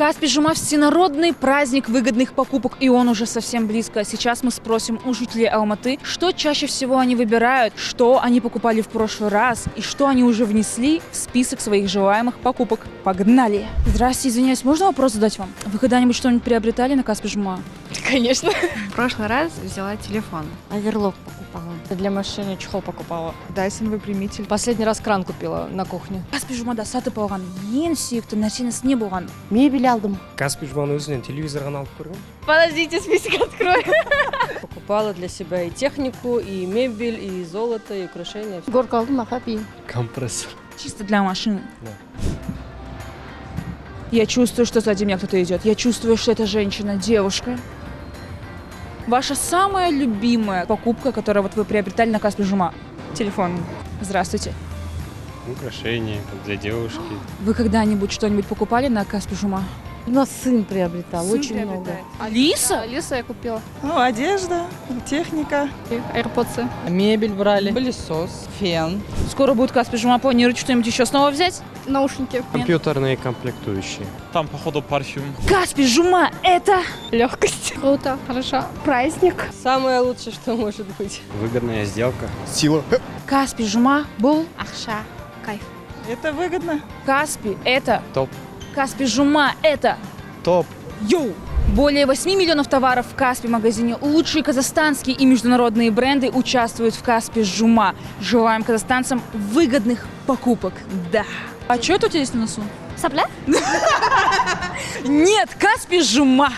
Каспий Жума – всенародный праздник выгодных покупок, и он уже совсем близко. Сейчас мы спросим у жителей Алматы, что чаще всего они выбирают, что они покупали в прошлый раз и что они уже внесли в список своих желаемых покупок. Погнали! Здрасте, извиняюсь, можно вопрос задать вам? Вы когда-нибудь что-нибудь приобретали на Каспий Жума? Конечно. В прошлый раз взяла телефон. Оверлок покупала. Для машины чехол покупала. Dyson выпрямитель. Последний раз кран купила на кухне. Каспий Жумада сатып алған ең сүйікті нәрсеңіз не болған? Мебель алдым. Каспий Жуманың өзінен телевизордан алып көрген. Подождите, список открою. Покупала для себя и технику, и мебель, и золото, и украшения. Горка алдым, ахапи. Компрессор. Чисто для машины. Да. Я чувствую, что сзади меня кто-то идет. Я чувствую, что это женщина, девушка. Ваша самая любимая покупка, которую вот вы приобретали на Каспий Жума? Телефон. Здравствуйте. Украшения для девушки. Вы когда-нибудь что-нибудь покупали на Каспий Жума? У нас сын приобретал, Сын очень много. приобретает. Алиса? Алиса я купила. Ну, одежда, техника. AirPods. Мебель брали, пылесос, фен. Скоро будет Каспий Жума, планируете что-нибудь еще снова взять? Наушники. Компьютерные комплектующие. Там, походу, парфюм. Каспий Жума – это... Легкость. Круто, хорошо. Праздник. Самое лучшее, что может быть. Выгодная сделка. Сила. Каспий Жума был... Ахша. Кайф. Это выгодно. Каспий – это... Топ. Каспий Жума – это... Топ. Йоу! Более 8 миллионов товаров в Каспий магазине. Лучшие казахстанские и международные бренды участвуют в Каспий Жума. Желаем казахстанцам выгодных покупок. Да. А что это у тебя есть на носу? Сопля? Нет, Каспий Жума.